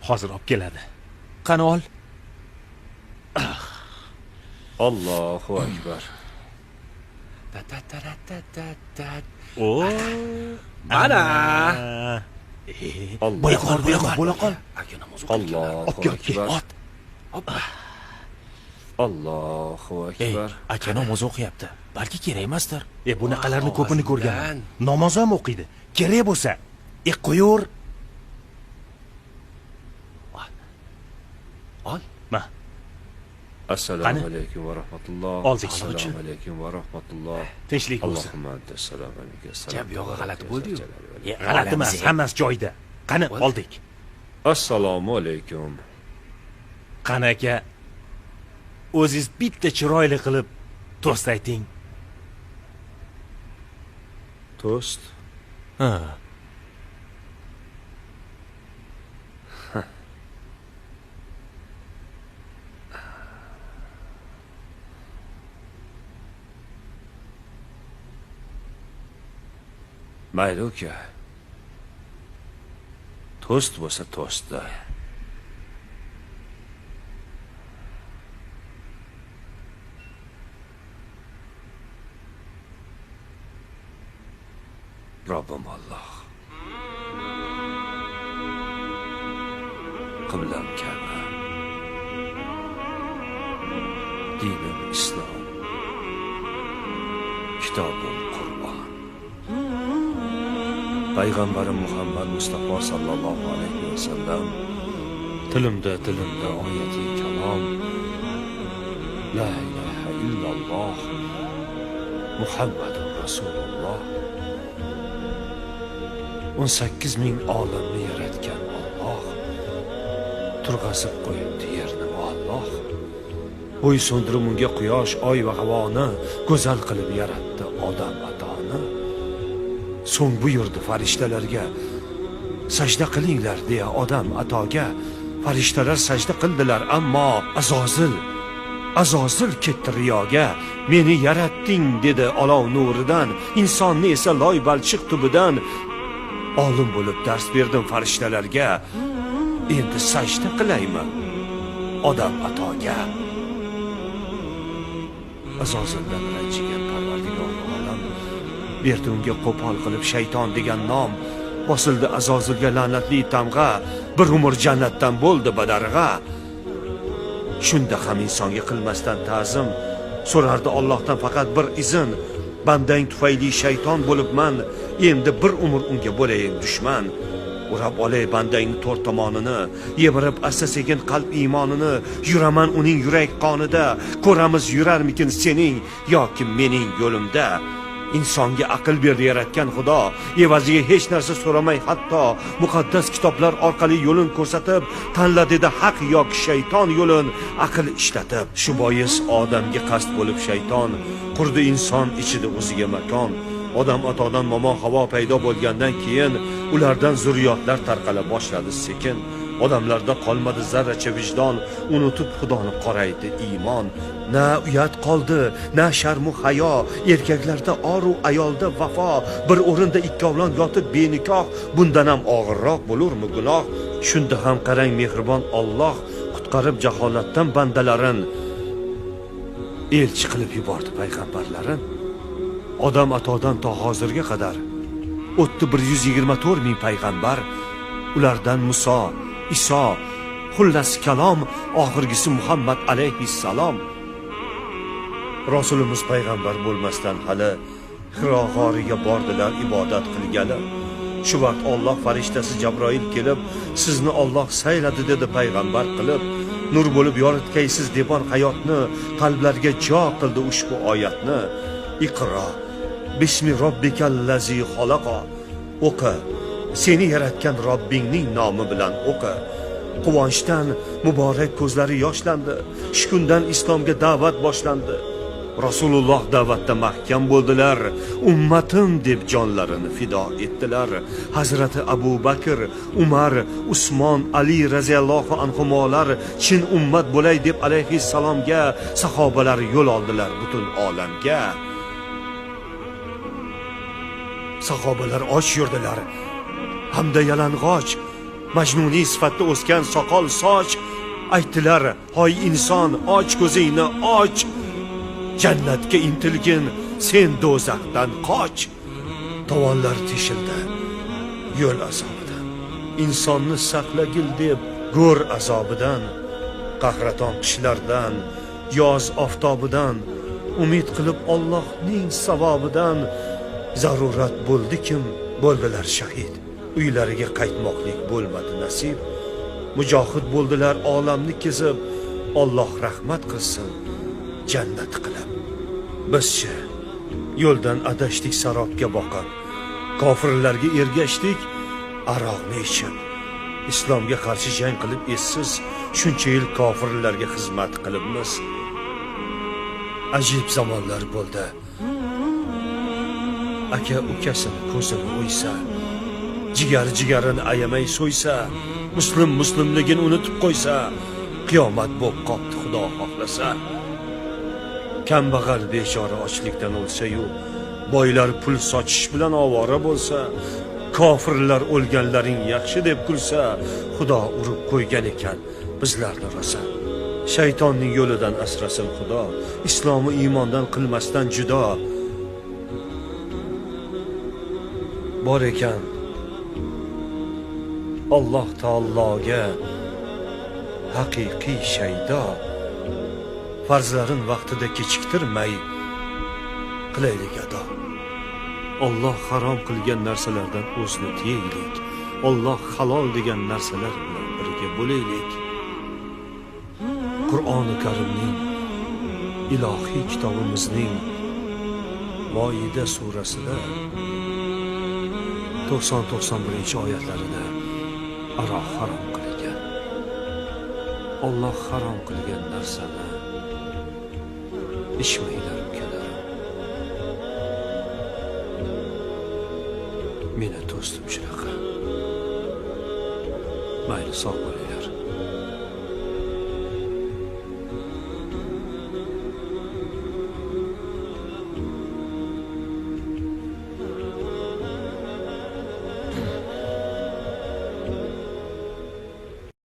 Hozir olib keladi. Qani ol. Allohu akbar. O, Mana. Bo'la qol. Aka namoz Allohu akbar. Ot. Allohu akbar. Aka namoz o'qiyapti. Balki kerak emasdir. Bunaqalarni ko'pini ko'rganman. Namoz ham o'qiydi. Kerak bo'lsa, qo'yur. Ol. Ma. Assalomu alaykum va rahmatulloh. Oldik. Assalomu alaykum va rahmatulloh. Tinchlik bo'lsin. Allohumma anta assalomu alaykum. Jab yog'i g'alati bo'ldi-yu. G'alati emas, hammasi joyida. Qani oldik. Assalomu alaykum. Qani aka, o'zingiz bitta chiroyli qilib to'st ayting. To'st. Ha. Mayli uka. To'st bo'lsa to'stda. Robbim Alloh. Qiblam Ka'ba. Dinim Islom. Kitobim Qur'on. Payg'ambarim Muhammad Mustafa sallallohu alayhi va sallam tilimda oyati kalom la ilaha illalloh Muhammadur Rasululloh 18 ming olamni yaratgan Alloh turg'azib qo'yibdi yerni Alloh bo'ysundirib unga quyosh, oy va havoni go'zal qilib yaratdi odam atoni. So'ng buyurdi farishtalarga sajda qilinglar deya odam atoga. Farishtalar sajda qildilar, ammo Azozil ketdi riyoga. Meni yaratding dedi olov nuridan, insonni esa loy balchiq tubidan. Olim bo'lib dars berdim farishtalarga, endi sajda qilaymi odam atoga. Azozildan ranjigan Parvardigor olam berdi unga qo'pol qilib shayton degan nom. Bosildi Azozilga la'natli tamg'a, bir umr jannatdan bo'ldi badarg'a. Shunda ham insonga qilmasdan ta'zim so'rardi Allohdan faqat bir izn. Bandang tufayli shayton bo'libman, endi bir umr unga bo'layin dushman. Urab olay bandangni to'rt tomonini, yemirib asta-sekin qalb iymonini. Yuraman uning yurak qonida, ko'ramiz yurarmikin sening yoki mening yo'limda. Insonga aql berdi yaratgan Xudo, evaziga hech narsa so'ramay hatto muqaddas kitoblar orqali yo'lin ko'rsatib, tanla dedi haq yoki shayton yo'lin aql ishlatib. Shu bois odamga qasd bo'lib shayton qurdi inson ichida o'ziga makon. Odam atodan momo havo paydo bo'lgandan keyin ulardan zurriyotlar tarqala boshladi sekin. Odamlarda qolmadi zarracha vijdon, unutib Xudoni qoraydi iymon. Na uyat qoldi, na sharmu hayo, erkaklarda oru ayolda vafo. Bir o'rinda ikkovlon yotib benikoh, bundan ham og'irroq bo'lurmi gunoh? Shunda ham qarang mehribon Alloh qutqarib jaholatdan bandalarin, elchi qilib yubordi payg'ambarlarin. Odam atodan to hozirga qadar o'tdi 124 ming payg'ambar. Ulardan Muso, Iso, xullas kalom, oxirgisi Muhammad alayhissalom. Rasulimiz payg'ambar bo'lmasdan hali Hiro g'origa bordilar ibodat qilgani. Shu vaqt Alloh farishtasi Jabroil kelib, sizni Alloh sayladi dedi payg'ambar qilib. Nur bo'lib yoritgaysiz devor hayotni, qalblarga jo qildi ushbu oyatni. Iqro bismi robbikallazi xalaqa. O'qi, seni yaratgan Robbingning nomi bilan o'qi. Quvonchdan muborak ko'zlari yoshlandi. Shu kundan islomga da'vat boshlandi. Rasululloh da'vatda mahkam bo'ldilar. Ummatim deb jonlarini fido etdilar. Hazrati Abu Bakr, Umar, Usmon, Ali raziyallohu anhumolar chin ummat bo'lay deb alayhissalomga sahobalar yo'l oldilar butun olamga. Sahobalar och yurdilar hamda yalang'och. majnuniy sifatda o'sgan soqol soch aytdilar: hoy inson, och ko'zingni och, jannatga intilgin, sen do'zaxdan qoch. Tovonlar teshildi yo'l azobidan, insonni saqlagil deb go'r azobidan, qahraton qishlardan, yoz oftobidan, umid qilib Allohning savobidan. Zarurat bo'ldi kim, bo'ldilar shahid, uylariga qaytmoqlik bo'lmadi nasib. Mujohid bo'ldilar olamni kezib, Alloh rahmat qilsin jannat qilib. Bizchi yo'ldan adashdik sarobga boqib, kofirlarga ergashdik aroqni ichib. Islomga qarshi jang qilib essiz, shuncha yil kofirlarga xizmat qilibmiz. Ajib zamonlar bo'ldi. Aka ukasini ko'zini o'ysa, jigarini ayamay so'ysa, muslimligini unutib qo'ysa, qiyomat bo'lib qopti Xudo xohlasa. Kambag'al bechora ochlikdan o'lsa-yu, boylar pul sochish bilan ovora bo'lsa, kofirlar o'lganlaring yaxshi deb kulsa, Xudo urib qo'ygan ekan bizlarni rosa. Shaytonning yo'lidan asrasin Xudo, islomi iymondan qilmasdan judo. Bor ekan Alloh taologa haqiqiy shaydo, farzlarin vaqtida kechiktirmay qilaylik ado. Alloh harom qilgan narsalardan o'zni tiyaylik, Alloh halol degan narsalar bilan birga bo'laylik. Qur'oni Karimning, ilohiy kitobimizning Moida surasida 90-91-oyatlarida aroq harom qilgan. Alloh harom qilgan narsani ichmanglar ukalarim. Meni do'stim shunaqa. Mayli, sog' bo'ling.